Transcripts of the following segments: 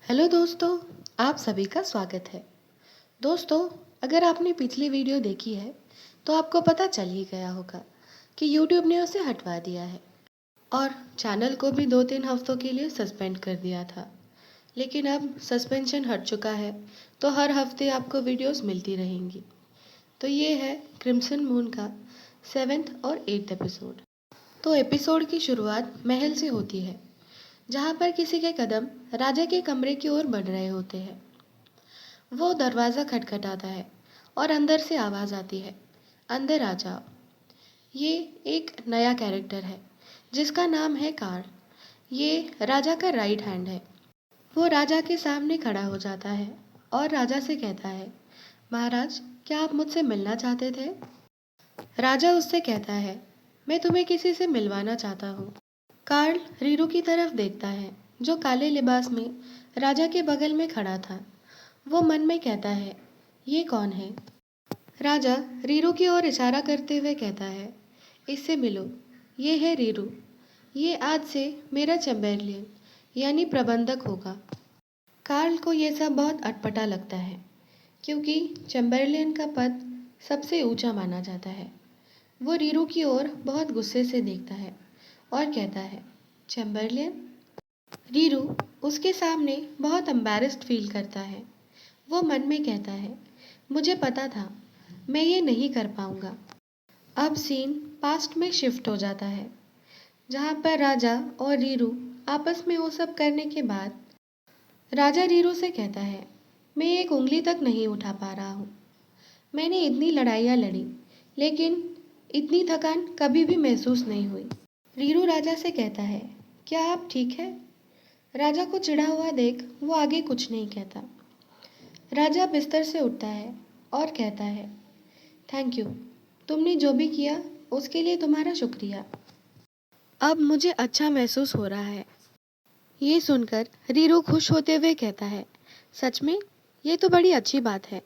Hello दोस्तों, आप सभी का स्वागत है। दोस्तों, अगर आपने पिछली वीडियो देखी है तो आपको पता चल ही गया होगा कि YouTube ने उसे हटवा दिया है और चैनल को भी 2-3 हफ्तों के लिए सस्पेंड कर दिया था। लेकिन अब सस्पेंशन हट चुका है तो हर हफ्ते आपको वीडियोस मिलती रहेंगी। तो ये है क्रिम्सन मून का 7th और 8th एपिसोड। तो एपिसोड की शुरुआत महल से होती है, जहाँ पर किसी के कदम राजा के कमरे की ओर बढ़ रहे होते हैं। वो दरवाज़ा खटखटाता है और अंदर से आवाज़ आती है, अंदर आ जाओ। ये एक नया कैरेक्टर है जिसका नाम है कार्ल। ये राजा का राइट हैंड है। वो राजा के सामने खड़ा हो जाता है और राजा से कहता है, महाराज, क्या आप मुझसे मिलना चाहते थे? राजा उससे कहता है, मैं तुम्हें किसी से मिलवाना चाहता हूँ। कार्ल रीरू की तरफ देखता है, जो काले लिबास में राजा के बगल में खड़ा था। वो मन में कहता है, ये कौन है? राजा रीरू की ओर इशारा करते हुए कहता है, इससे मिलो, ये है रीरू। ये आज से मेरा चैंबरलियन यानी प्रबंधक होगा। कार्ल को ये सब बहुत अटपटा लगता है, क्योंकि चैंबरलियन का पद सबसे ऊंचा माना जाता है। वो रीरू की ओर बहुत गुस्से से देखता है और कहता है, चैंबरलियन? रीरू उसके सामने बहुत एम्बैरेस्ड फील करता है। वो मन में कहता है, मुझे पता था मैं ये नहीं कर पाऊंगा। अब सीन पास्ट में शिफ्ट हो जाता है, जहाँ पर राजा और रीरू आपस में वो सब करने के बाद राजा रीरू से कहता है, मैं एक उंगली तक नहीं उठा पा रहा हूँ। मैंने इतनी लड़ाइयाँ लड़ी, लेकिन इतनी थकान कभी भी महसूस नहीं हुई। रीरू राजा से कहता है, क्या आप ठीक है? राजा को चिढ़ा हुआ देख वो आगे कुछ नहीं कहता। राजा बिस्तर से उठता है और कहता है, थैंक यू, तुमने जो भी किया उसके लिए तुम्हारा शुक्रिया। अब मुझे अच्छा महसूस हो रहा है। ये सुनकर रीरू खुश होते हुए कहता है, सच में? ये तो बड़ी अच्छी बात है।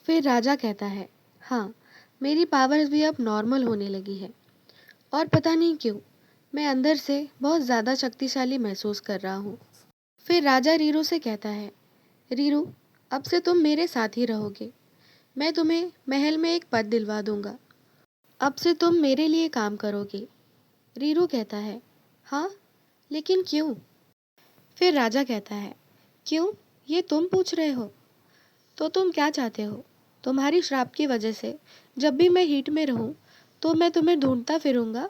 फिर राजा कहता है, हाँ, मेरी पावर्स भी अब नॉर्मल होने लगी है और पता नहीं क्यों मैं अंदर से बहुत ज़्यादा शक्तिशाली महसूस कर रहा हूँ। फिर राजा रीरू से कहता है, रीरू, अब से तुम मेरे साथ ही रहोगे। मैं तुम्हें महल में एक पद दिलवा दूंगा। अब से तुम मेरे लिए काम करोगे। रीरू कहता है, हाँ, लेकिन क्यों? फिर राजा कहता है, क्यों? ये तुम पूछ रहे हो? तो तुम क्या चाहते हो? तुम्हारी श्राप की वजह से जब भी मैं हीट में रहूं तो मैं तुम्हें ढूंढता फिरूंगा।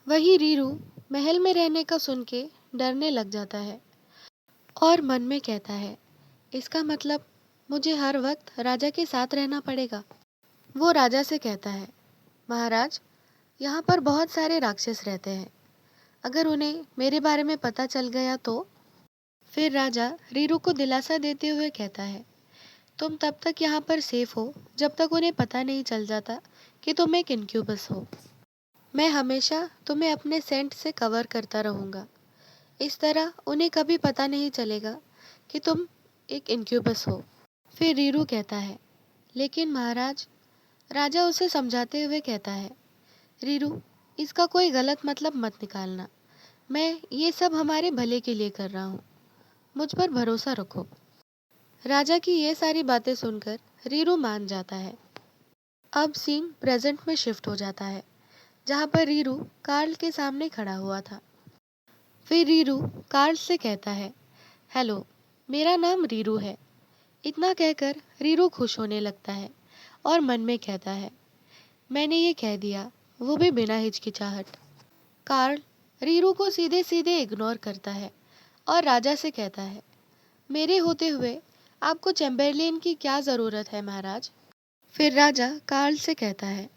वही रीरू महल में रहने का सुन के डरने लग जाता है और मन में कहता है, इसका मतलब मुझे हर वक्त राजा के साथ रहना पड़ेगा। वो राजा से कहता है, महाराज, यहाँ पर बहुत सारे राक्षस रहते हैं। अगर उन्हें मेरे बारे में पता चल गया तो? फिर राजा रीरू को दिलासा देते हुए कहता है, तुम तब तक यहाँ पर सेफ हो जब तक उन्हें पता नहीं चल जाता कि तुम एक इनक्यूबस हो। मैं हमेशा तुम्हें अपने सेंट से कवर करता रहूँगा। इस तरह उन्हें कभी पता नहीं चलेगा कि तुम एक इनक्यूबस हो। फिर रीरू कहता है, लेकिन महाराज, राजा उसे समझाते हुए कहता है, रीरू, इसका कोई गलत मतलब मत निकालना। मैं ये सब हमारे भले के लिए कर रहा हूँ। मुझ पर भरोसा रखो। राजा की ये सारी बातें सुनकर रीरू मान जाता है। अब सीन प्रेजेंट में शिफ्ट हो जाता है, जहाँ पर रीरू कार्ल के सामने खड़ा हुआ था। फिर रीरू कार्ल से कहता है, हेलो, मेरा नाम रीरू है। इतना कहकर रीरू खुश होने लगता है और मन में कहता है, मैंने ये कह दिया, वो भी बिना हिचकिचाहट। कार्ल रीरू को सीधे सीधे इग्नोर करता है और राजा से कहता है, मेरे होते हुए आपको चैंबरलिन की क्या ज़रूरत है महाराज? फिर राजा कार्ल से कहता है,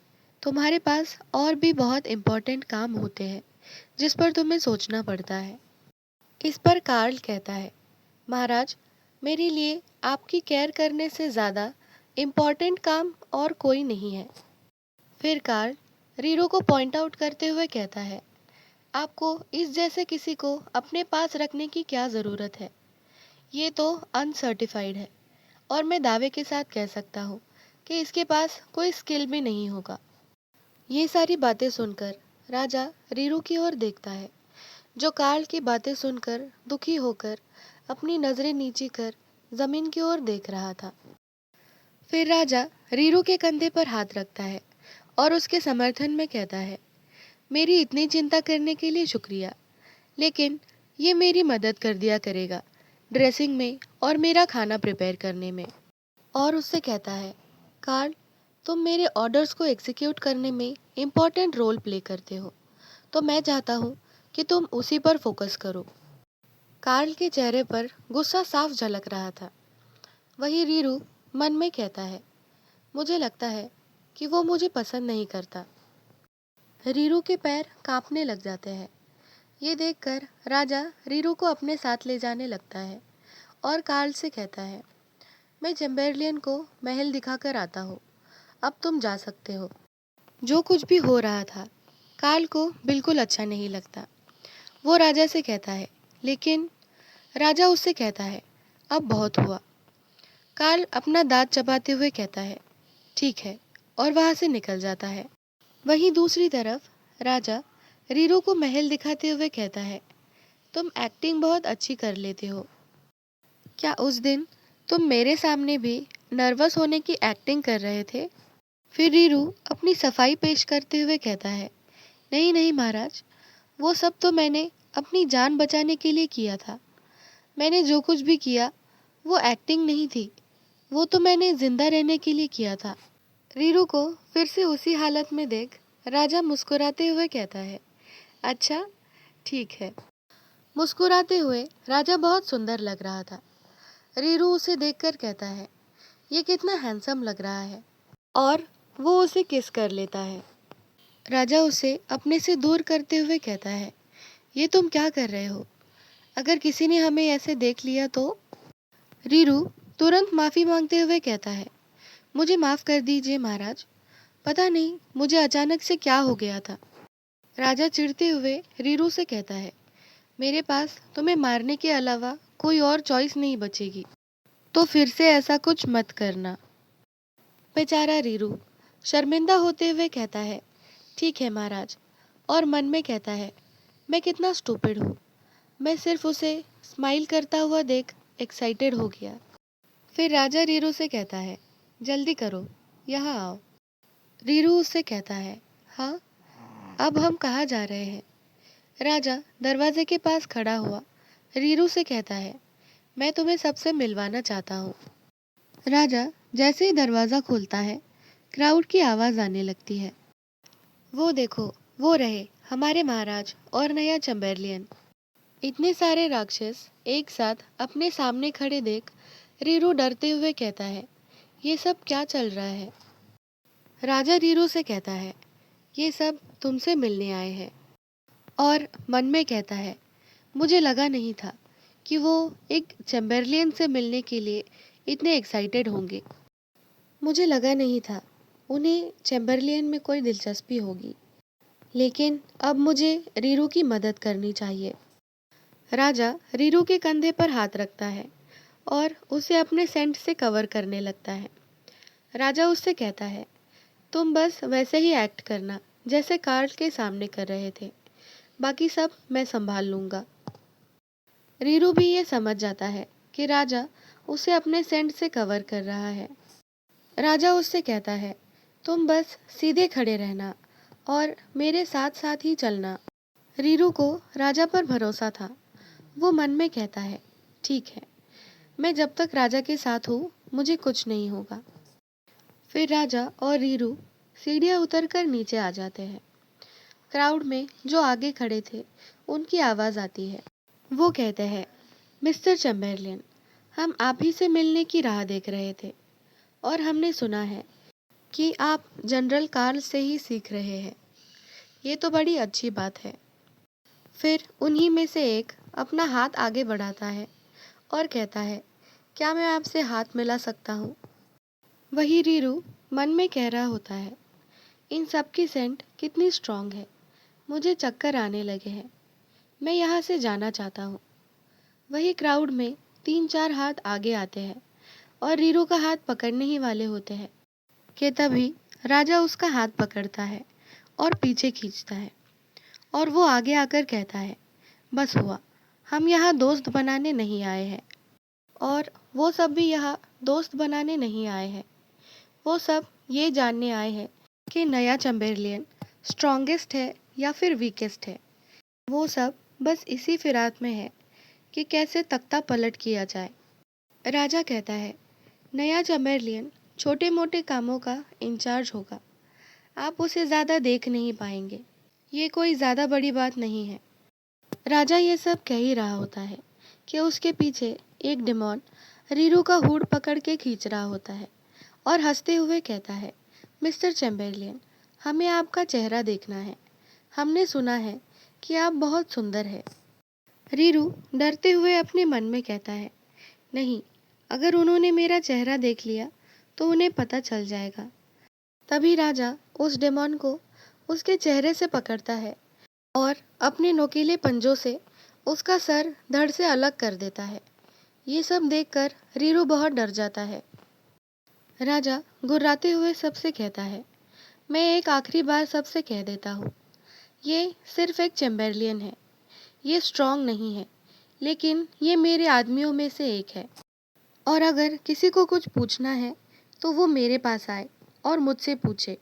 तुम्हारे पास और भी बहुत इम्पोर्टेंट काम होते हैं जिस पर तुम्हें सोचना पड़ता है। इस पर कार्ल कहता है, महाराज, मेरे लिए आपकी केयर करने से ज़्यादा इम्पोर्टेंट काम और कोई नहीं है। फिर कार्ल रीरू को पॉइंट आउट करते हुए कहता है, आपको इस जैसे किसी को अपने पास रखने की क्या ज़रूरत है? ये तो अनसर्टिफाइड है और मैं दावे के साथ कह सकता हूँ कि इसके पास कोई स्किल भी नहीं होगा। ये सारी बातें सुनकर राजा रीरू की ओर देखता है, जो कार्ल की बातें सुनकर दुखी होकर अपनी नजरें नीची कर जमीन की ओर देख रहा था। फिर राजा रीरू के कंधे पर हाथ रखता है और उसके समर्थन में कहता है, मेरी इतनी चिंता करने के लिए शुक्रिया, लेकिन ये मेरी मदद कर दिया करेगा ड्रेसिंग में और मेरा खाना प्रिपेयर करने में। और उससे कहता है, कार्ल, तुम मेरे ऑर्डर्स को एग्जीक्यूट करने में इम्पोर्टेंट रोल प्ले करते हो, तो मैं चाहता हूँ कि तुम उसी पर फोकस करो। कार्ल के चेहरे पर गुस्सा साफ झलक रहा था। वही रीरू मन में कहता है, मुझे लगता है कि वो मुझे पसंद नहीं करता। रीरू के पैर कांपने लग जाते हैं। ये देखकर राजा रीरू को अपने साथ ले जाने लगता है और कार्ल से कहता है, मैं चैम्बरलेन को महल दिखाकर आता हूँ, अब तुम जा सकते हो। जो कुछ भी हो रहा था कार्ल को बिल्कुल अच्छा नहीं लगता। वो राजा से कहता है, लेकिन राजा उससे कहता है, अब बहुत हुआ। कार्ल अपना दांत चबाते हुए कहता है, ठीक है, और वहां से निकल जाता है। वहीं दूसरी तरफ राजा रीरू को महल दिखाते हुए कहता है, तुम एक्टिंग बहुत अच्छी कर लेते हो। क्या उस दिन तुम मेरे सामने भी नर्वस होने की एक्टिंग कर रहे थे? फिर रीरू अपनी सफाई पेश करते हुए कहता है, नहीं नहीं महाराज, वो सब तो मैंने अपनी जान बचाने के लिए किया था। मैंने जो कुछ भी किया वो एक्टिंग नहीं थी, वो तो मैंने जिंदा रहने के लिए किया था। रीरू को फिर से उसी हालत में देख राजा मुस्कुराते हुए कहता है, अच्छा, ठीक है। मुस्कुराते हुए राजा बहुत सुंदर लग रहा था। रीरू उसे देखकर कहता है, ये कितना हैंडसम लग रहा है, और वो उसे किस कर लेता है। राजा उसे अपने से दूर करते हुए कहता है, ये तुम क्या कर रहे हो? अगर किसी ने हमें ऐसे देख लिया तो? रीरू तुरंत माफी मांगते हुए कहता है, मुझे माफ कर दीजिए महाराज, पता नहीं मुझे अचानक से क्या हो गया था। राजा चिढ़ते हुए रीरू से कहता है, मेरे पास तुम्हें मारने के अलावा कोई और चॉइस नहीं बचेगी, तो फिर से ऐसा कुछ मत करना। बेचारा रीरू शर्मिंदा होते हुए कहता है, ठीक है महाराज, और मन में कहता है, मैं कितना स्टूपिड हूँ, मैं सिर्फ उसे स्माइल करता हुआ देख एक्साइटेड हो गया। फिर राजा रीरू से कहता है, जल्दी करो, यहाँ आओ। रीरू उससे कहता है, हाँ, अब हम कहाँ जा रहे हैं? राजा दरवाजे के पास खड़ा हुआ रीरू से कहता है, मैं तुम्हें सबसे मिलवाना चाहता हूँ। राजा जैसे ही दरवाज़ा खोलता है, क्राउड की आवाज़ आने लगती है, वो देखो, वो रहे हमारे महाराज और नया चैम्बरलेन। इतने सारे राक्षस एक साथ अपने सामने खड़े देख रीरू डरते हुए कहता है, ये सब क्या चल रहा है? राजा रीरू से कहता है, ये सब तुमसे मिलने आए हैं, और मन में कहता है, मुझे लगा नहीं था कि वो एक चैम्बरलेन से मिलने के लिए इतने एक्साइटेड होंगे। मुझे लगा नहीं था उन्हें चैम्बरलेन में कोई दिलचस्पी होगी, लेकिन अब मुझे रीरू की मदद करनी चाहिए। राजा रीरू के कंधे पर हाथ रखता है और उसे अपने सेंट से कवर करने लगता है। राजा उससे कहता है, तुम बस वैसे ही एक्ट करना जैसे कार्ल के सामने कर रहे थे, बाकी सब मैं संभाल लूँगा। रीरू भी ये समझ जाता है कि राजा उसे अपने सेंट से कवर कर रहा है। राजा उससे कहता है, तुम बस सीधे खड़े रहना और मेरे साथ साथ ही चलना। रीरू को राजा पर भरोसा था। वो मन में कहता है, ठीक है, मैं जब तक राजा के साथ हूँ मुझे कुछ नहीं होगा। फिर राजा और रीरू सीढ़ियाँ उतरकर नीचे आ जाते हैं। क्राउड में जो आगे खड़े थे उनकी आवाज़ आती है। वो कहते हैं, मिस्टर चैम्बरलेन, हम आप ही से मिलने की राह देख रहे थे और हमने सुना है कि आप जनरल कार्ल से ही सीख रहे हैं। ये तो बड़ी अच्छी बात है। फिर उन्हीं में से एक अपना हाथ आगे बढ़ाता है और कहता है, क्या मैं आपसे हाथ मिला सकता हूँ? वही रीरू मन में कह रहा होता है, इन सब की सेंट कितनी स्ट्रांग है, मुझे चक्कर आने लगे हैं, मैं यहाँ से जाना चाहता हूँ। वही क्राउड में 3-4 हाथ आगे आते हैं और रीरू का हाथ पकड़ने ही वाले होते हैं कि तभी राजा उसका हाथ पकड़ता है और पीछे खींचता है, और वो आगे आकर कहता है, बस हुआ, हम यहाँ दोस्त बनाने नहीं आए हैं। और वो सब भी यहाँ दोस्त बनाने नहीं आए हैं। वो सब ये जानने आए हैं कि नया चैम्बरलेन स्ट्रॉन्गेस्ट है या फिर वीकेस्ट है। वो सब बस इसी फिराक में है कि कैसे तख्ता पलट किया जाए। राजा कहता है, नया चैम्बरलेन छोटे मोटे कामों का इंचार्ज होगा। आप उसे ज़्यादा देख नहीं पाएंगे। ये कोई ज़्यादा बड़ी बात नहीं है। राजा ये सब कह ही रहा होता है कि उसके पीछे एक डेमॉन रीरू का हुड पकड़ के खींच रहा होता है और हंसते हुए कहता है, मिस्टर चैम्बरलेन, हमें आपका चेहरा देखना है। हमने सुना है कि आप बहुत सुंदर है। रीरू डरते हुए अपने मन में कहता है, नहीं, अगर उन्होंने मेरा चेहरा देख लिया तो उन्हें पता चल जाएगा। तभी राजा उस डेमॉन को उसके चेहरे से पकड़ता है और अपने नोकीले पंजों से उसका सर धड़ से अलग कर देता है। ये सब देखकर रीरू बहुत डर जाता है। राजा गुर्राते हुए सबसे कहता है, मैं एक आखिरी बार सबसे कह देता हूँ, ये सिर्फ एक चैम्बरलेन है। ये स्ट्रांग नहीं है, लेकिन ये मेरे आदमियों में से एक है। और अगर किसी को कुछ पूछना है तो वो मेरे पास आए और मुझसे पूछे।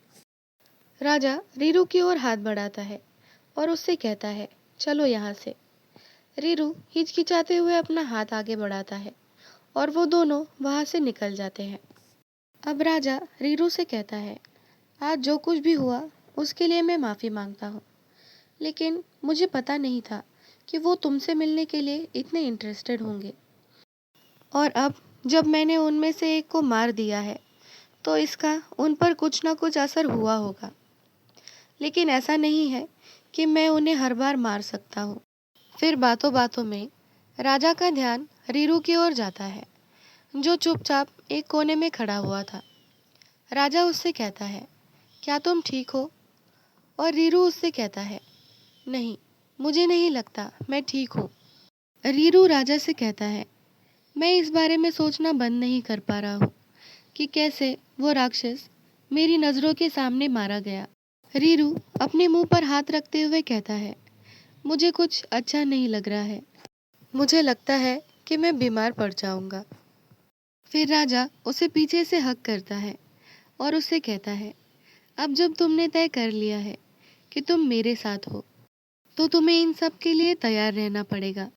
राजा रीरू की ओर हाथ बढ़ाता है और उससे कहता है, चलो यहाँ से। रीरू हिचकिचाते हुए अपना हाथ आगे बढ़ाता है और वो दोनों वहाँ से निकल जाते हैं। अब राजा रीरू से कहता है, आज जो कुछ भी हुआ उसके लिए मैं माफ़ी मांगता हूँ, लेकिन मुझे पता नहीं था कि वो तुमसे मिलने के लिए इतने इंटरेस्टेड होंगे। और अब जब मैंने उनमें से एक को मार दिया है तो इसका उन पर कुछ ना कुछ असर हुआ होगा। लेकिन ऐसा नहीं है कि मैं उन्हें हर बार मार सकता हूँ। फिर बातों बातों में राजा का ध्यान रीरू की ओर जाता है, जो चुपचाप एक कोने में खड़ा हुआ था। राजा उससे कहता है, क्या तुम ठीक हो? और रीरू उससे कहता है, नहीं, मुझे नहीं लगता मैं ठीक हूँ। रीरू राजा से कहता है, मैं इस बारे में सोचना बंद नहीं कर पा रहा हूँ कि कैसे वो राक्षस मेरी नज़रों के सामने मारा गया। रीरू अपने मुंह पर हाथ रखते हुए कहता है, मुझे कुछ अच्छा नहीं लग रहा है। मुझे लगता है कि मैं बीमार पड़ जाऊंगा। फिर राजा उसे पीछे से हक करता है और उससे कहता है, अब जब तुमने तय कर लिया है कि तुम मेरे साथ हो तो तुम्हें इन सब के लिए तैयार रहना पड़ेगा।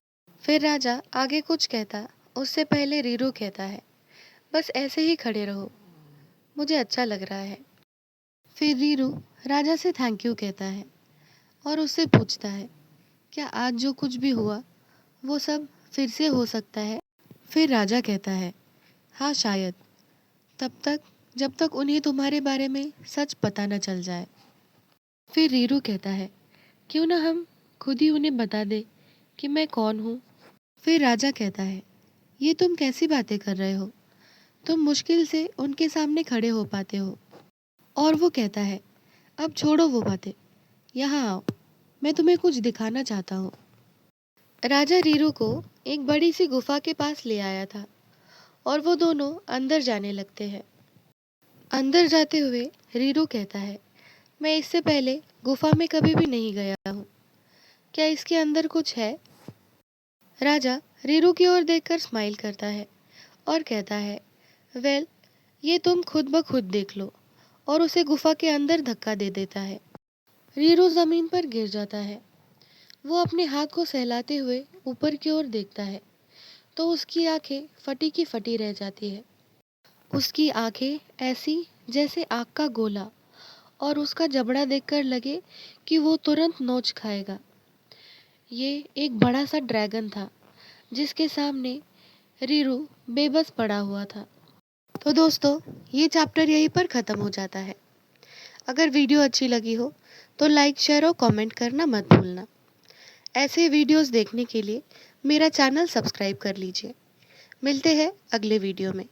फिर राजा आगे कुछ कहता उससे पहले रीरू कहता है, बस ऐसे ही खड़े रहो, मुझे अच्छा लग रहा है। फिर रीरू राजा से थैंक यू कहता है और उससे पूछता है, क्या आज जो कुछ भी हुआ वो सब फिर से हो सकता है? फिर राजा कहता है, हाँ शायद, तब तक जब तक उन्हें तुम्हारे बारे में सच पता न चल जाए। फिर रीरू कहता है, क्यों ना हम खुद ही उन्हें बता दे कि मैं कौन हूँ। फिर राजा कहता है, ये तुम कैसी बातें कर रहे हो? तुम मुश्किल से उनके सामने खड़े हो पाते हो। और वो कहता है, अब छोड़ो वो बातें, यहाँ आओ, मैं तुम्हें कुछ दिखाना चाहता हूँ। राजा रीरू को एक बड़ी सी गुफा के पास ले आया था और वो दोनों अंदर जाने लगते हैं। अंदर जाते हुए रीरू कहता है, मैं इससे पहले गुफा में कभी भी नहीं गया हूँ, क्या इसके अंदर कुछ है? राजा रीरू की ओर देखकर स्माइल करता है और कहता है, वेल, ये तुम खुद ब खुद देख लो। और उसे गुफा के अंदर धक्का दे देता है। रीरू जमीन पर गिर जाता है। वो अपने हाथ को सहलाते हुए ऊपर की ओर देखता है तो उसकी आंखें फटी की फटी रह जाती है। उसकी आंखें ऐसी जैसे आग का गोला, और उसका जबड़ा देखकर लगे कि वो तुरंत नोच खाएगा। ये एक बड़ा सा ड्रैगन था जिसके सामने रीरू बेबस पड़ा हुआ था। तो दोस्तों, ये चैप्टर यहीं पर ख़त्म हो जाता है। अगर वीडियो अच्छी लगी हो तो लाइक, शेयर और कमेंट करना मत भूलना। ऐसे वीडियोस देखने के लिए मेरा चैनल सब्सक्राइब कर लीजिए। मिलते हैं अगले वीडियो में।